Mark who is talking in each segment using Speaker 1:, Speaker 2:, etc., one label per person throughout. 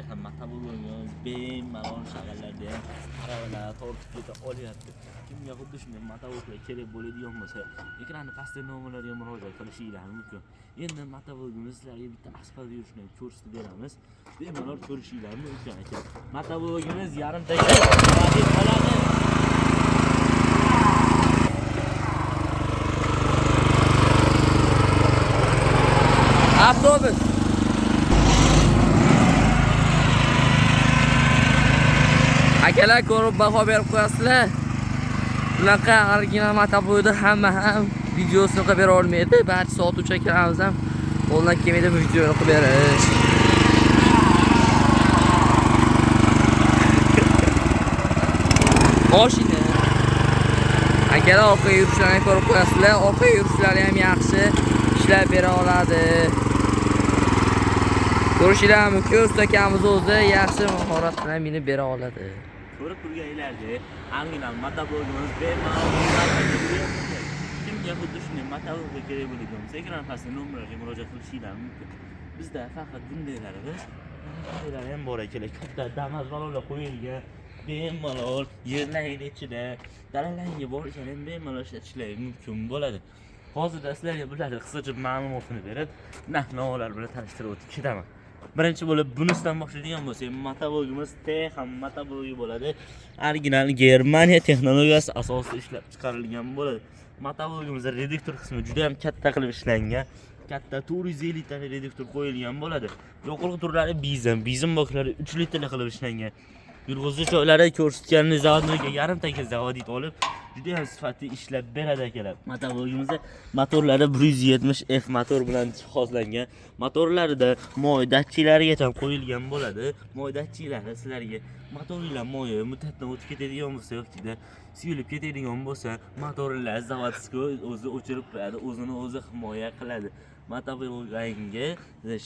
Speaker 1: ham motoblogimiz bemalol shag'allarda ham aravalar tortib keta olyapti. Kimga xuddi shunday motobloglar kerak bo'ladigan bo'lsa, ekranda pastdagi nomerlarga murojaat qilishingiz mumkin. Endi motoblogimiz sizlarga bitta asfalt yurishni ko'rsatib beramiz. Bemalol ko'rishingiz mumkin ekan. Motoblogimiz yarimtaga vaqt qoladi. Avtobus. Akalar ko'rib baho berib qo'yasizlar. Bunaqa original motoblogda hamma ham videosini qilib bera olmaydi. Barcha sotuvchi akalarimiz ham qo'ldan kelmaydi bu videoni qilib berish. Mashina. Akalar orqa yurishlarini ko'rib qo'yasizlar. Orqa yurishlari ham yaxshi. İşler bera oladi. Ko'rishlar mumkin, ustakamiz o'zi yaxshi mahorat bilan meni bera oladi. Ko'rib turganinglarga, original motoblogimiz bemalol kimga xuddi shunday motoblog kerak bo'ladigan bo'lsa, ekran pastida nomerlarga murojaat qilishingiz mumkin. Bizda faqat bundaylarimiz ham bor ekan. Katta Damas balonlar qo'yilgan, bemalol yerlarning ichida, dalalarga borishlar ham bemalol ishlatishlari mumkin bo'ladi. Hozirda sizlarga bularni qisqacha ma'lumotini berib, narx-navolar bilan tanishtirib o'tib ketaman. Birinchi bo'lib bunisidan boshlaydigan bo'lsak, motoblogimiz ham motoblogi bo'ladi. Original Germaniya texnologiyasi asosida ishlab chiqarilgan bo'ladi. Motoblogimizda reduktor qismi juda ham katta qilib ishlangan. Katta 450 litr reduktor qo'yilgan bo'ladi. Yoqilg'i turlari bizim boklari 3 litr qilib ishlangan. Yurg'izish joylari ko'rsatganingiz zavodga yarimtaga zavodit olib, juda ham sifatli ishlab beradi akalar. Motoblogimizda motorlari 170F motor bilan jihozlangan. Motorlarida moy datchiklarigacha qo'yilgan bo'ladi. Moy datchiklari sizlarga motorlar moyi muddatdan o'tib ketadigan bo'lsa yoki suyulib ketadigan bo'lsa, motorlar zavodskiy o'zi o'chirib qo'yadi, o'zini o'zi himoya qiladi. Motoblogga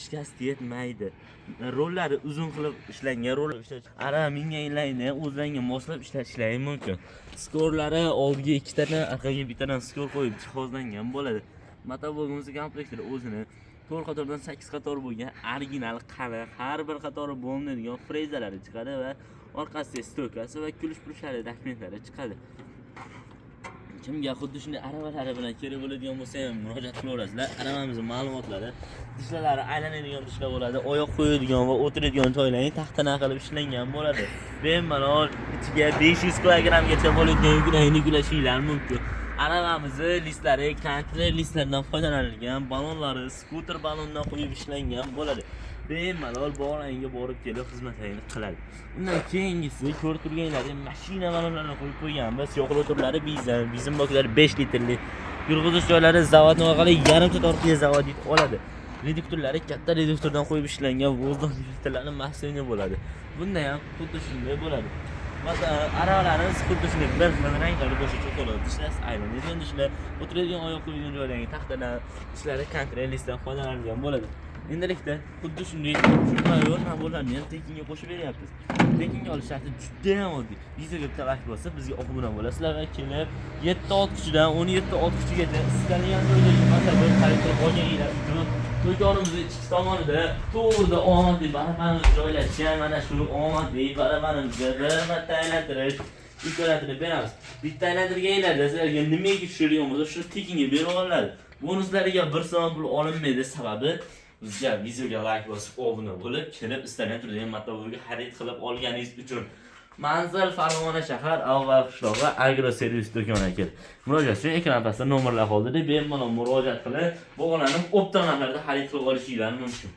Speaker 1: shikast yetmaydi. Rollari uzun qilib ishlangan rollar ishlash. Minganlarni o'zlariga moslab ishlatishlari mumkin. Skorlari oldiga 2 tadan, orqaga bittadan skor qo'yib jihozlangan bo'ladi. Motoblogimizning komplektida o'zini 4 qatordan 8 qator bo'lgan original qalin, har bir qatori bo'linadigan frezalari chiqadi va orqasida stokasi va kulish-pulishlari dokumentlari chiqadi. Kimga xuddi shunday aravalari bilan kerak bo'ladigan bo'lsa ham murojaat qilaverasizlar. Aravamizning ma'lumotlari, dishlari aylanadigan dishlar bo'ladi, oyoq qo'yadigan va o'tiradigan joylarni taxtadan qilib ishlangan bo'ladi. Bemalol ichiga 500 kggacha bo'ladigan yuklarni yuklashingiz mumkin. Aravamizning listlari konteyner listlardan foydalanilgan, balonlari skuter balondan qo'yib ishlangan bo'ladi. Bemalol bog'langiga borib kelib xizmatlarini qiladi. Undan keyingisi ko'rib turganlaringiz mashina balonlarini qo'yib qo'yganmiz. Yo'qolov turlari bizim boklari 5 litrli. Yurg'izish joylari zavodning orqali yarimta tortli zavodit oladi. Reduktorlari katta reduktordan qo'yib ishlangan vozdux filtrlarining mahsuli bo'ladi. Bunda ham xuddi shunday bo'ladi. Masalan, aravalarimiz xuddi shunday bir ranglarda bo'shashib qoladi. Dishlar aylanadigan dishlar, o'tiradigan oyoq qo'ygan joylarga taxtadan, ishlari kontrol listdan foydalanilgan bo'ladi. Endilikda xuddi shunday yo'l namolarni ham tekinga qo'shib beryapmiz. Tekinga olish sharti juda ham oddiy. Videoga bitta like bo'lsa, bizga obuna bo'lasizlar va kelib 7 ot kuchidan 17 ot kuchigacha istalgan joydagi masalan xarid qilib olganinglar uchun do'konimizning ichki tomonida to'g'rida omadli barabanimiz joylashgan. Mana shu omadli barabanimizga bir marta aylantirish imkoniyatini beramiz. Bitta aylantirganinglarda sizlarga nimaga tushirgan bo'lsa, shuni tekinga berib olinadi. Bonuslariga bir so'm pul olinmaydi, sababi bizga videoga like bosib obuna bo'lib, kelib istalgan turdagi motoblogga xarid qilib olganingiz uchun. Manzil Farg'ona shahar Avval qishlog'i Agroservis do'koniga kelib. Murojaat uchun ekran pastida nomerlar qoldi deb bemalol murojaat qilib, bog'lanib, optomarlarda xarid qilib olishingiz mumkin.